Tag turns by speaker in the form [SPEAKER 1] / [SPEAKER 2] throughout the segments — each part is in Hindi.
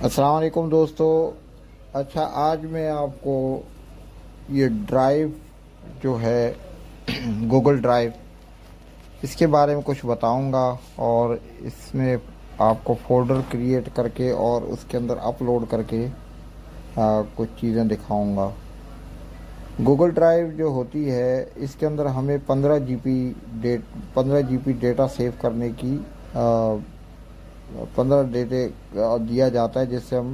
[SPEAKER 1] अस्सलाम वालेकुम दोस्तों। अच्छा, आज मैं आपको ये ड्राइव जो है गूगल ड्राइव, इसके बारे में कुछ बताऊंगा और इसमें आपको फ़ोल्डर क्रिएट करके और उसके अंदर अपलोड करके कुछ चीज़ें दिखाऊंगा। गूगल ड्राइव जो होती है इसके अंदर हमें 15 जीबी डेटा सेव करने की 15 डेटे दिया जाता है, जिससे हम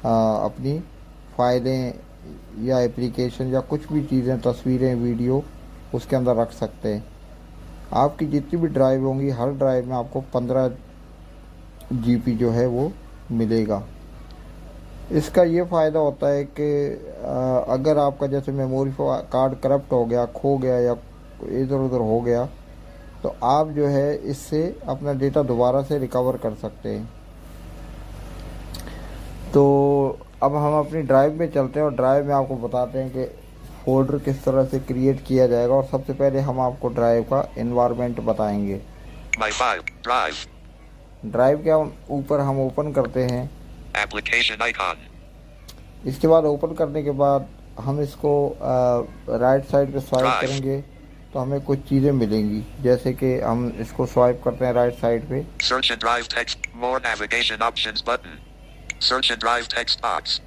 [SPEAKER 1] अपनी फाइलें या एप्लीकेशन या कुछ भी चीज़ें, तस्वीरें, वीडियो उसके अंदर रख सकते हैं। आपकी जितनी भी ड्राइव होंगी, हर ड्राइव में आपको 15 जीबी जो है वो मिलेगा। इसका ये फ़ायदा होता है कि अगर आपका जैसे मेमोरी कार्ड करप्ट हो गया, खो गया या इधर उधर हो गया, तो आप जो है इससे अपना डेटा दोबारा से रिकवर कर सकते हैं। तो अब हम अपनी ड्राइव में चलते हैं और ड्राइव में आपको बताते हैं कि फ़ोल्डर किस तरह से क्रिएट किया जाएगा। और सबसे पहले हम आपको ड्राइव का एनवायरनमेंट बताएंगे।
[SPEAKER 2] My file, drive,
[SPEAKER 1] ड्राइव के ऊपर हम ओपन करते हैं।
[SPEAKER 2] application icon,
[SPEAKER 1] इसके बाद ओपन करने के बाद हम इसको राइट साइड पे स्वाइप
[SPEAKER 2] Drive.
[SPEAKER 1] करेंगे तो हमें कुछ चीज़ें मिलेंगी। जैसे कि हम इसको स्वाइप करते हैं राइट साइड पे,
[SPEAKER 2] search and drive text, more navigation options button, search and drive text box,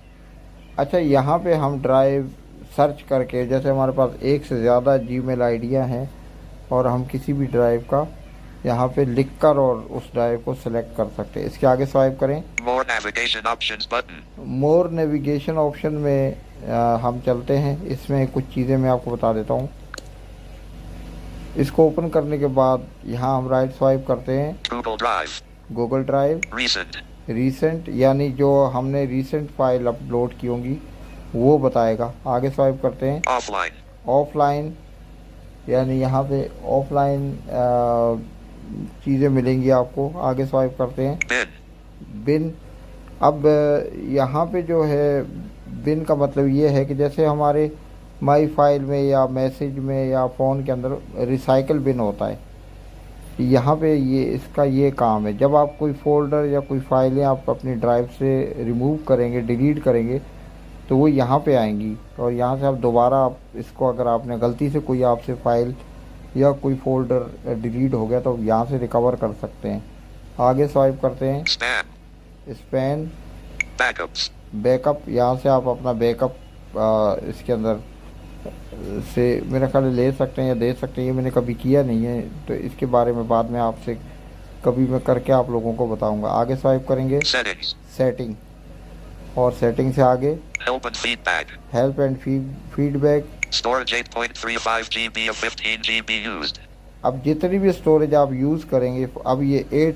[SPEAKER 1] अच्छा, यहाँ पे हम ड्राइव सर्च करके, जैसे हमारे पास एक से ज़्यादा जीमेल आईडियाँ हैं और हम किसी भी ड्राइव का यहाँ पे लिख कर और उस ड्राइव को सिलेक्ट कर सकते हैं। इसके आगे स्वाइप करें,
[SPEAKER 2] more navigation options button,
[SPEAKER 1] मोर नेविगेशन ऑप्शन में हम चलते हैं। इसमें कुछ चीज़ें मैं आपको बता देता हूँ। इसको ओपन करने के बाद यहाँ हम राइट स्वाइप करते हैं,
[SPEAKER 2] Google Drive,
[SPEAKER 1] Google drive,
[SPEAKER 2] recent,
[SPEAKER 1] recent, यानी जो हमने रीसेंट फाइल अपलोड की होंगी वो बताएगा। आगे स्वाइप करते हैं,
[SPEAKER 2] offline,
[SPEAKER 1] ऑफलाइन, यानी यहाँ पे ऑफलाइन चीज़ें मिलेंगी आपको। आगे स्वाइप करते हैं,
[SPEAKER 2] bin,
[SPEAKER 1] बिन। अब यहाँ पे जो है बिन का मतलब ये है कि जैसे हमारे माई फाइल में या मैसेज में या फ़ोन के अंदर रिसाइकल बिन होता है, यहाँ पे ये इसका ये काम है। जब आप कोई फ़ोल्डर या कोई फाइलें आप अपनी ड्राइव से रिमूव करेंगे, डिलीट करेंगे, तो वो यहाँ पे आएंगी और यहाँ से आप दोबारा आप इसको, अगर आपने गलती से कोई आपसे फ़ाइल या कोई फ़ोल्डर डिलीट हो गया तो यहाँ से रिकवर कर सकते हैं। आगे स्वाइप करते हैं,
[SPEAKER 2] spam,
[SPEAKER 1] स्पैन,
[SPEAKER 2] backups,
[SPEAKER 1] बैकअप, यहाँ से आप अपना बैकअप इसके अंदर से मेरा ख्याल है ले सकते हैं या दे सकते हैं। ये मैंने कभी किया नहीं है, तो इसके बारे में बाद में आपसे कभी मैं करके आप लोगों को बताऊंगा। आगे स्वाइप करेंगे,
[SPEAKER 2] settings,
[SPEAKER 1] सेटिंग, और सेटिंग से आगे
[SPEAKER 2] help and feedback,
[SPEAKER 1] help and feedback.
[SPEAKER 2] storage 8.35 GB of 15 GB used,
[SPEAKER 1] अब जितनी भी स्टोरेज आप यूज़ करेंगे, अब ये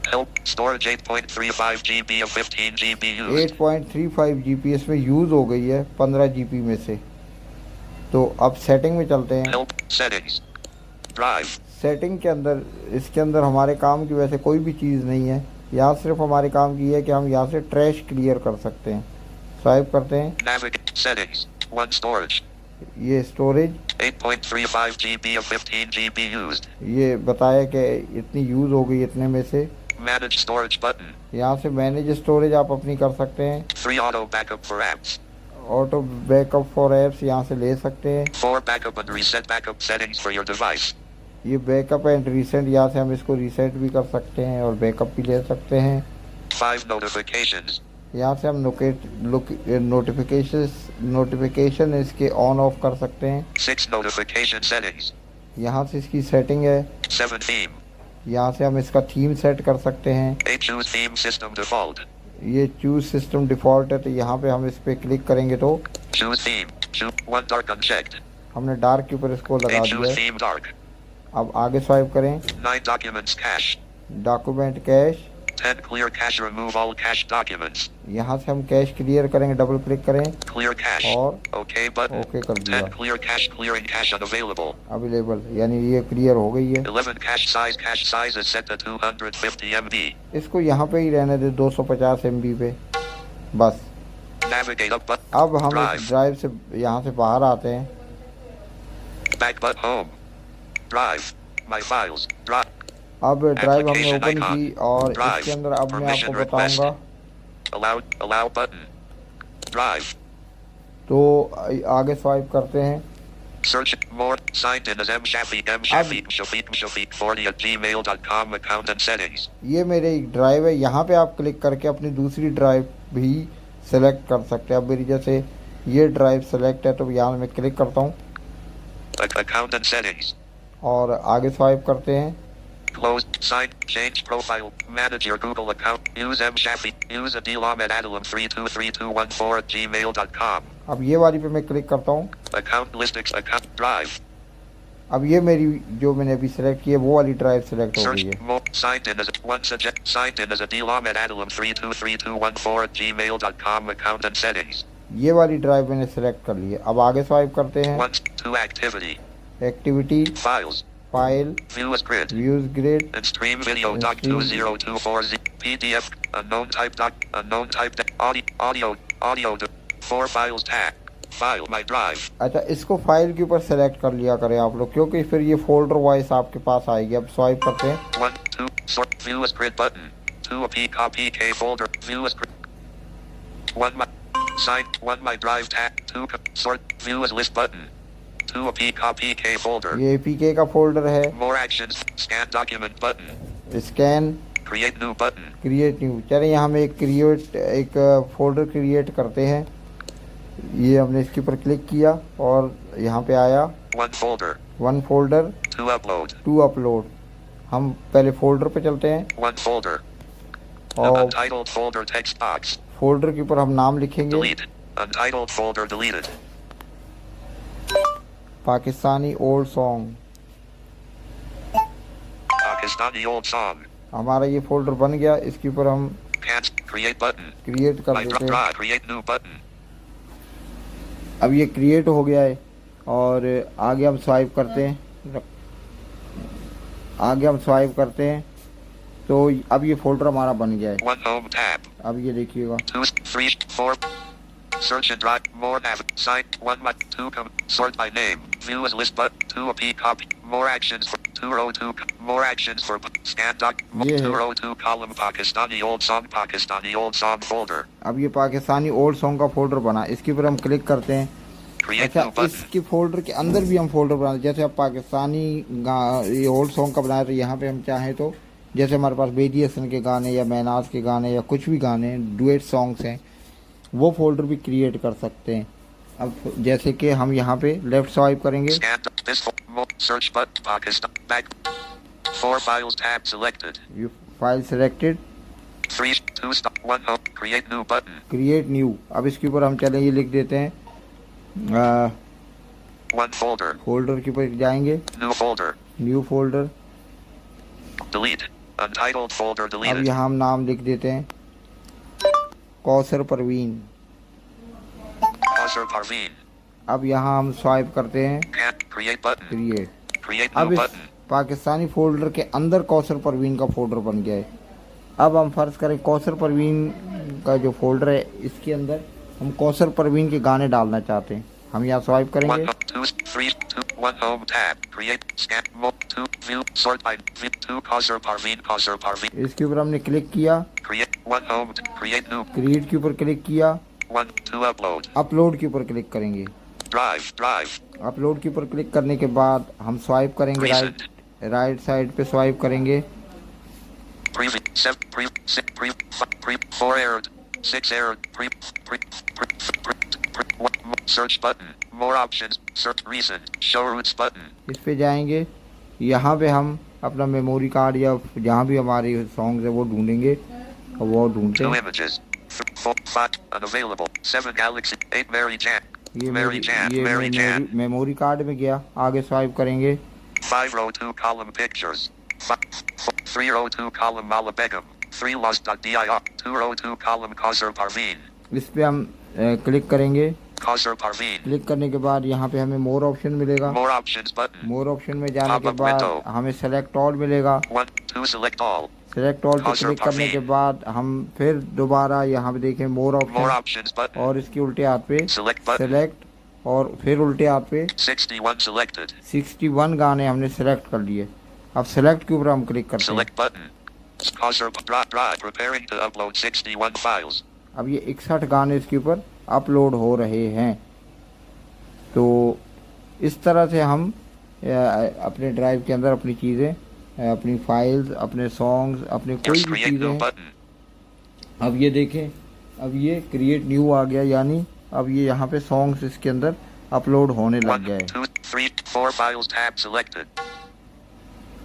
[SPEAKER 2] help, storage 8.35 GB of 15 GB used,
[SPEAKER 1] 8.35 GB इसमें यूज़ हो गई है 15 GB में से। तो अब सेटिंग में चलते हैं।
[SPEAKER 2] help, settings, drive,
[SPEAKER 1] सेटिंग के अंदर, इसके अंदर हमारे काम की वैसे कोई भी चीज़ नहीं है। यहाँ सिर्फ हमारे काम की है कि हम यहाँ से ट्रैश क्लियर कर सकते हैं। स्वाइप करते हैं,
[SPEAKER 2] navigate, settings, 1 storage,
[SPEAKER 1] ये storage
[SPEAKER 2] 8.35 GB of 15 GB used,
[SPEAKER 1] ये बताया कि इतनी यूज़ हो गई इतने में से।
[SPEAKER 2] manage storage button,
[SPEAKER 1] यहाँ से मैनेज स्टोरेज आप अपनी कर सकते हैं।
[SPEAKER 2] 3 auto backup for apps,
[SPEAKER 1] auto backup for apps यहाँ से ले सकते हैं।
[SPEAKER 2] 4 backup and reset backup settings for your device,
[SPEAKER 1] ये बैकअप एंड रीसेंट, यहाँ से हम इसको रीसेट भी कर सकते हैं और बैकअप भी ले सकते हैं।
[SPEAKER 2] 5 notifications,
[SPEAKER 1] यहाँ से हम नोटिफिकेशन इसके ऑन ऑफ कर सकते हैं।
[SPEAKER 2] 6 notification settings,
[SPEAKER 1] यहाँ से इसकी सेटिंग है।
[SPEAKER 2] 7 theme,
[SPEAKER 1] यहाँ से हम इसका थीम सेट कर सकते हैं।
[SPEAKER 2] 8 choose theme system default,
[SPEAKER 1] ये चूज सिस्टम डिफ़ॉल्ट है, तो यहाँ पे हम इस पर क्लिक करेंगे तो
[SPEAKER 2] choose theme, choose 1 dark unchecked,
[SPEAKER 1] हमने डार्क के ऊपर इसको लगा
[SPEAKER 2] 8
[SPEAKER 1] दिया
[SPEAKER 2] choose
[SPEAKER 1] है।
[SPEAKER 2] theme dark,
[SPEAKER 1] अब आगे स्वाइप करें,
[SPEAKER 2] 9 documents cache,
[SPEAKER 1] document cash,
[SPEAKER 2] 10 clear cache remove all cache documents,
[SPEAKER 1] यहाँ से हम कैश क्लियर करेंगे, डबल क्लिक करें
[SPEAKER 2] clear cache,
[SPEAKER 1] और
[SPEAKER 2] OK button,
[SPEAKER 1] ओके कर दिया।
[SPEAKER 2] 10 clear cache clearing cache unavailable,
[SPEAKER 1] available, यानी ये क्लियर हो गई है।
[SPEAKER 2] 11 cache size is set to 250 MB,
[SPEAKER 1] इसको यहाँ पे ही रहने दे 250 MB पे बस।
[SPEAKER 2] navigate up button,
[SPEAKER 1] अब हम
[SPEAKER 2] drive,
[SPEAKER 1] इस ड्राइव से यहाँ से बाहर आते हैं।
[SPEAKER 2] back but home, drive, my files, drive,
[SPEAKER 1] अब ड्राइव हमने
[SPEAKER 2] Application
[SPEAKER 1] ओपन
[SPEAKER 2] icon.
[SPEAKER 1] की और
[SPEAKER 2] Drive.
[SPEAKER 1] इसके अंदर अब मैं आपको
[SPEAKER 2] Permission request.
[SPEAKER 1] बताऊंगा।
[SPEAKER 2] Allow button. Drive.
[SPEAKER 1] तो आगे स्वाइप करते हैं।
[SPEAKER 2] Search more. Signed in as M Shafiq Shafiq 40 at gmail.com account and settings.
[SPEAKER 1] ये मेरे एक ड्राइव है, यहाँ पे आप क्लिक करके अपनी दूसरी ड्राइव भी सेलेक्ट कर सकते हैं। अब मेरी जैसे ये ड्राइव सेलेक्ट है तो यहाँ मैं क्लिक करता हूँ
[SPEAKER 2] Account and settings.
[SPEAKER 1] और आगे स्वाइप करते हैं।
[SPEAKER 2] Close. Sign. Change profile. Manage your Google account. Use M Shafiq. Use Adilam at Adalam323214 at gmail.com.
[SPEAKER 1] अब ये वाली पे मैं क्लिक करता हूँ।
[SPEAKER 2] Account listings. Account drive.
[SPEAKER 1] अब ये मेरी जो मैंने अभी सेलेक्ट की है वो वाली ड्राइव सेलेक्ट हो
[SPEAKER 2] Search
[SPEAKER 1] गई है।
[SPEAKER 2] more. Signed in as Adilam at Adalam323214 at gmail.com account and settings.
[SPEAKER 1] ये वाली ड्राइव मैंने सेलेक्ट कर ली है। अब आगे स्वाइप करते हैं।
[SPEAKER 2] 1, 2 activity.
[SPEAKER 1] Activity,
[SPEAKER 2] Files.
[SPEAKER 1] File,
[SPEAKER 2] View as grid.
[SPEAKER 1] Views grid,
[SPEAKER 2] And stream video
[SPEAKER 1] And
[SPEAKER 2] doc
[SPEAKER 1] stream-
[SPEAKER 2] 2024Z PDF unknown type audio 4 files tag file my drive
[SPEAKER 1] अच्छा इसको फाइल के ऊपर सेलेक्ट कर लिया करें आप लोग, क्योंकि फिर ये फोल्डर वाइज आपके पास आएगी। अब स्वाइप करते हैं।
[SPEAKER 2] 1 2 sort view as grid button 2 a p copy k folder view as grid 1 my sign 1 my drive tag 2 sort view as list button 2 a p copy k folder
[SPEAKER 1] ये APK का फोल्डर है।
[SPEAKER 2] more actions scan document button
[SPEAKER 1] scan,
[SPEAKER 2] create new button
[SPEAKER 1] create new. चलिए यहाँ में एक फोल्डर क्रिएट करते हैं। ये हमने इसके ऊपर क्लिक किया और यहाँ पे आया
[SPEAKER 2] 1 folder
[SPEAKER 1] one folder
[SPEAKER 2] 2 upload
[SPEAKER 1] to upload. हम पहले फोल्डर पे चलते हैं
[SPEAKER 2] 1 folder
[SPEAKER 1] और
[SPEAKER 2] untitled folder text box
[SPEAKER 1] folder के ऊपर हम नाम लिखेंगे
[SPEAKER 2] delete untitled folder deleted
[SPEAKER 1] Pakistani old song.
[SPEAKER 2] Pakistani old song
[SPEAKER 1] हमारा ये फोल्डर बन गया। इसके ऊपर हम
[SPEAKER 2] can't create button
[SPEAKER 1] क्रिएट कर
[SPEAKER 2] my
[SPEAKER 1] देते हैं।
[SPEAKER 2] drive create new button
[SPEAKER 1] अब ये क्रिएट हो गया है और आगे हम स्वाइप करते हैं। तो अब ये फोल्डर हमारा बन गया है।
[SPEAKER 2] 1 home tab
[SPEAKER 1] अब ये देखिएगा
[SPEAKER 2] 2 3 4 search and drive more tab sign 1 my 2 sort by name view as list but 2 a p copy more actions for 2 row 2 more actions for scan doc 2 row 2 column Pakistani old song folder
[SPEAKER 1] अब ये पाकिस्तानी ओल्ड सॉन्ग का फोल्डर बना। इसके ऊपर हम क्लिक करते हैं।
[SPEAKER 2] create
[SPEAKER 1] अच्छा
[SPEAKER 2] new button
[SPEAKER 1] इसके फोल्डर के अंदर भी हम फोल्डर बनाते, जैसे आप पाकिस्तानी ये ओल्ड सॉन्ग का बनाए तो यहाँ पे हम चाहें तो जैसे हमारे पास बेदी हसन के गाने या महनाज के गाने या कुछ भी गाने डुएट सॉन्ग्स हैं वो फोल्डर भी क्रिएट कर सकते हैं। अब जैसे कि हम यहाँ पे लेफ्ट स्वाइप करेंगे।
[SPEAKER 2] scan this search button Pakistan back 4 files tab selected
[SPEAKER 1] file selected
[SPEAKER 2] 3 2 stop 1 home create new button
[SPEAKER 1] create new. अब इसके ऊपर हम चलें ये लिख देते हैं
[SPEAKER 2] 1 folder
[SPEAKER 1] फोल्डर के ऊपर जाएंगे
[SPEAKER 2] new folder
[SPEAKER 1] new folder.
[SPEAKER 2] delete untitled folder
[SPEAKER 1] अब
[SPEAKER 2] deleted
[SPEAKER 1] यहाँ हम नाम लिख देते हैं कौसर परवीन।
[SPEAKER 2] Qasr Parveen
[SPEAKER 1] अब यहाँ हम स्वाइप करते हैं
[SPEAKER 2] can't create button
[SPEAKER 1] create.
[SPEAKER 2] new
[SPEAKER 1] अब इस
[SPEAKER 2] button
[SPEAKER 1] पाकिस्तानी फोल्डर के अंदर कौसर परवीन का फोल्डर बन गया है। अब हम फर्ज करें कौसर परवीन का जो फोल्डर है इसके अंदर हम कौसर परवीन के गाने डालना चाहते हैं। हम यहाँ स्वाइप
[SPEAKER 2] 1
[SPEAKER 1] करेंगे।
[SPEAKER 2] 2 3 2 1 home tab create scan mode 2 view sort by 2 Qasr Parveen
[SPEAKER 1] इसके ऊपर हमने क्लिक किया,
[SPEAKER 2] create 1 home create new
[SPEAKER 1] create के ऊपर क्लिक किया,
[SPEAKER 2] 1 2 upload
[SPEAKER 1] अपलोड के ऊपर क्लिक करेंगे।
[SPEAKER 2] drive
[SPEAKER 1] अपलोड के ऊपर क्लिक करने के बाद हम स्वाइप करेंगे राइट साइड पे स्वाइप करेंगे।
[SPEAKER 2] preview 7 pre 4 error 6 error pre search button more options search recent show routes button
[SPEAKER 1] इस पे जाएंगे, यहाँ पे हम अपना मेमोरी कार्ड या जहाँ भी हमारे सॉन्ग्स है वो ढूंढेंगे और वो ढूंढते
[SPEAKER 2] 2
[SPEAKER 1] हैं।
[SPEAKER 2] images 4 5 unavailable 7 Galaxy 8 Mary Jan
[SPEAKER 1] ये
[SPEAKER 2] Mary Jan
[SPEAKER 1] मेमोरी कार्ड में गया। आगे स्वाइप करेंगे
[SPEAKER 2] 5 row 2 column pictures 3 row 2 column Mala Begum 3 lost.dir 2 row 2 column Qasr Parveen
[SPEAKER 1] इस पे हम क्लिक करेंगे।
[SPEAKER 2] Qasr Parveen
[SPEAKER 1] क्लिक करने के बाद यहाँ पे हमें मोर ऑप्शन मिलेगा।
[SPEAKER 2] more options button
[SPEAKER 1] मोर ऑप्शन में जाने के
[SPEAKER 2] Pop-up
[SPEAKER 1] बाद
[SPEAKER 2] window.
[SPEAKER 1] हमें सेलेक्ट ऑल मिलेगा।
[SPEAKER 2] 1 2 select all
[SPEAKER 1] सेलेक्ट ऑल पे
[SPEAKER 2] Qasr
[SPEAKER 1] क्लिक करने के
[SPEAKER 2] Parveen.
[SPEAKER 1] बाद हम फिर दोबारा यहाँ पे देखें मोर
[SPEAKER 2] more
[SPEAKER 1] ऑप्शन
[SPEAKER 2] options button
[SPEAKER 1] और इसके उल्टे हाथ पे
[SPEAKER 2] select button
[SPEAKER 1] सेलेक्ट और फिर उल्टे हाथ पे
[SPEAKER 2] 61 selected
[SPEAKER 1] 61 गाने हमने सेलेक्ट कर लिए। अब सेलेक्ट के ऊपर हम क्लिक करते हैं।
[SPEAKER 2] Select button. Cursor drive preparing to upload 61 files.
[SPEAKER 1] अब ये 61 गाने इसके ऊपर अपलोड हो रहे हैं। तो इस तरह से हम अपने ड्राइव के अंदर अपनी चीज़ें, अपनी फाइल्स, अपने सॉन्ग्स, अपने कोई भी
[SPEAKER 2] Create new
[SPEAKER 1] चीज़ें।
[SPEAKER 2] button.
[SPEAKER 1] अब ये देखें, अब ये क्रिएट न्यू आ गया, यानी अब ये यहाँ पे सॉन्ग्स इसके अंदर अपलोड होने लग
[SPEAKER 2] 1,
[SPEAKER 1] गए।
[SPEAKER 2] 2, 3, 4 files tab selected.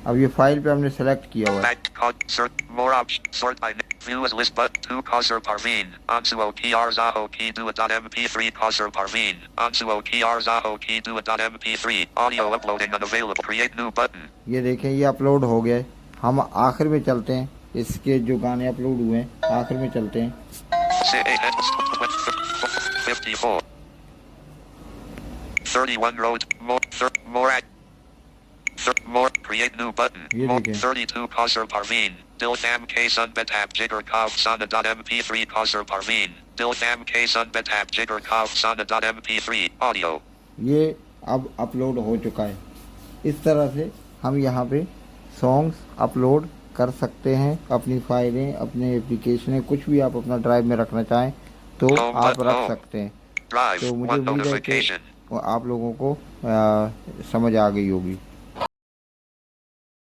[SPEAKER 1] अब ये फाइल पे हमने सेलेक्ट किया हुआ है।
[SPEAKER 2] Back code search more options sort by name. View as list but 2 Cursor Parveen. Onsuo key Arzaho key Dua.mp3 Cursor Parveen. Onsuo key Arzaho key Dua.mp3. Audio uploading unavailable. Create new button.
[SPEAKER 1] ये देखें, ये अपलोड हो गया है। हम आखिर में चलते हैं, इसके जो गाने अपलोड हुए हैं आखिर में चलते हैं।
[SPEAKER 2] 54. 31 roads. More. Create new button.
[SPEAKER 1] ये
[SPEAKER 2] More.
[SPEAKER 1] देखें।
[SPEAKER 2] 32 Cursor Parveen. Diltham K Sun Betap Jigger Kav Sana.mp3 Cursor Parveen. Diltham K Sun Betap Jigger Kav Sana.mp3. Audio.
[SPEAKER 1] ये अब अपलोड हो चुका है। इस तरह से हम यहाँ पे सॉन्ग्स अपलोड कर सकते हैं, अपनी फाइलें, अपने एप्लीकेशनें, कुछ भी आप अपना ड्राइव में रखना चाहें तो आप रख सकते हैं।
[SPEAKER 2] Drive.
[SPEAKER 1] तो मुझे
[SPEAKER 2] One
[SPEAKER 1] उम्मीद है कि
[SPEAKER 2] notification.
[SPEAKER 1] आप लोगों को समझ आ गई होगी।